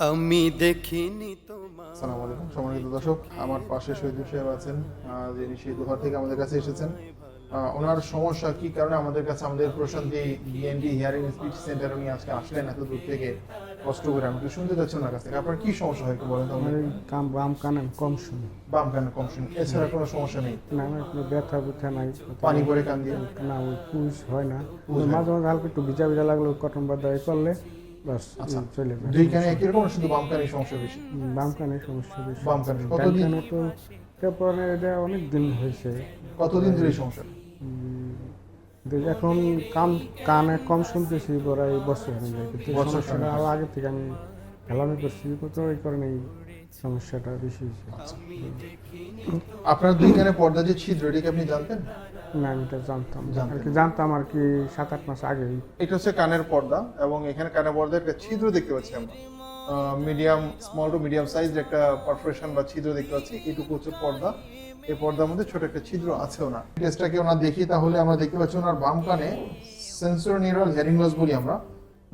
আমি দেখিনি তোমার। আসসালামু আলাইকুম সম্মানিত দর্শক, আমার পাশে শহীদুল সাহেব আছেন, যিনি শহীদুল থেকে আমাদের কাছে এসেছেন। ওনার সমস্যা কি কারণে আমাদের কাছে, আমাদের প্রশান্তি বিএনডি হিয়ারিং স্পিচ সেন্টার উনি আজকে আসলেন এত দূর থেকে কষ্ট করে, আমি একটু শুনতে চাচ্ছি ওনার কাছ থেকে। আপনার কি সমস্যা হয় একটু বলেন তো আমার আমাদের। এই বাম কানে কম শুনি। বাম কানে কম শুনি, এছাড়া কোনো সমস্যা নেই? না, আমার কোনো ব্যথা বুথা নাই। পানি পরে কান দিয়ে? না, ওই পুষ হয় না। পুজ হয় না। মাঝে মাঝে হালকা একটু ভিজা ভিজা লাগলো কটন বাদাই করলে বাস আচ্ছা, চলে যায়। দুই কানে একই রকম, শুধু বাম কানে সমস্যা বেশি? বাম কানে সমস্যা বেশি। বাম কানে ডান কতদিন? কানে তো তারপরে এটা অনেক দিন হয়েছে। কতদিন ধরে এই সমস্যা? এখন কানে কম শুনতেছি প্রায় বছর হয়ে যায়, কিন্তু এই বছর সমস্যাটা খানেক। আরো আগে থেকে আমি হেলামি করছি, তো এই কারণে এই সমস্যাটা বেশি হয়েছে। আপনার দুই কানে পর্দা যে ছিদ্র, এটা কি আপনি জানতেন? না, আমি এটা জানতাম জানতেন আর কি, জানতাম আর কি 7-8 মাস আগেই। এটা হচ্ছে কানের পর্দা, এবং এখানে কানের পর্দার একটা ছিদ্র দেখতে পাচ্ছি আমরা। Medium, small to medium size একটা পারফোরেশন বা ছিদ্র দেখতে পাচ্ছি। এটুকু হচ্ছে পর্দা। এই পর্দার মধ্যে ছোট একটা ছিদ্র আছে ওনার। টেস্টটাকে ওনার দেখি, তাহলে আমরা দেখতে পাচ্ছি ওনার বাম কানে সেন্সোনিউরাল হিয়ারিং লস বলি আমরা,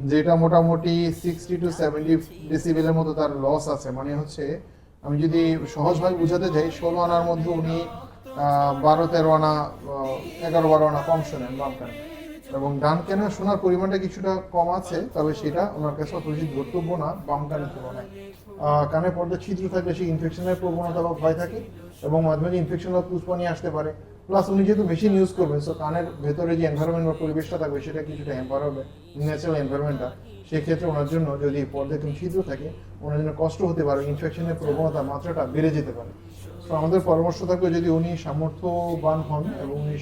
যেটা মোটামুটি 60 to 70 ডেসিবেলের মতো তার লস আছে। মানে হচ্ছে, আমি যদি সহজভাবে বোঝাতে যাই, 16 আনার মধ্যে উনি 12-13 আনা, 11-12 আনা কম শোনেন বাম কানে। এবং ডান কানে শোনার পরিমাণটা কিছুটা কম আছে, তবে সেটা ওনার কাছে অত বেশি ধর্তব্য না বাম কানের তুলনায়। কানে পর্দা ছিদ্র থাকলে সেই ইনফেকশনের প্রবণতা বা ভয় থাকে, এবং মাঝে মাঝে ইনফেকশন বা পুষ্পানি আসতে পারে। প্লাস উনি যেহেতু মেশিন ইউজ করবেন, সো কানের ভেতরে যে এনভায়রনমেন্ট বা পরিবেশটা থাকবে সেটা কিছুটা হ্যাম্পার হবে, ন্যাচারাল এনভায়রনমেন্টটা। সেক্ষেত্রে ওনার জন্য যদি পর্দা একদম ছিদ্র থাকে, ওনার জন্য কষ্ট হতে পারে, ইনফেকশনের প্রবণতা মাত্রাটা বেড়ে যেতে পারে। তো আমাদের পরামর্শ থাকবে, যদি উনি সামর্থ্যবান হন এবং উনি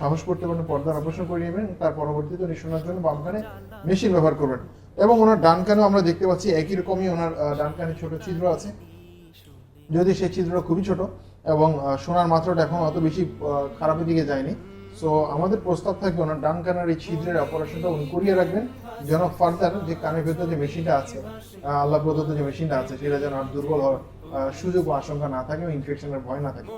সাহস করতে পারেন, পর্দার অপারেশন করে নেবেন, তার পরবর্তীতে উনি শোনার জন্য বাম কানে মেশিন ব্যবহার করবেন। এবং ওনার ডান কানেও আমরা দেখতে পাচ্ছি একই রকমই, ওনার ডান কানে ছোট ছিদ্র আছে, যদি সেই ছিদ্রটা খুবই ছোট, এবং শোনার মাত্রাটা এখন অত বেশি খারাপের দিকে যায়নি। সো আমাদের প্রস্তাব থাকবে ওনার ডান কানের এই ছিদ্রের অপারেশনটা উনি করিয়ে রাখবেন, যেন ফার্দার যে কানের ভেতর যে মেশিনটা আছে, আল্লাহ প্রদত্ত যে মেশিনটা আছে, সেটা যেন আর দুর্বল হওয়ার সুযোগ ও আশঙ্কা না থাকে, ইনফেকশনের ভয় না থাকে।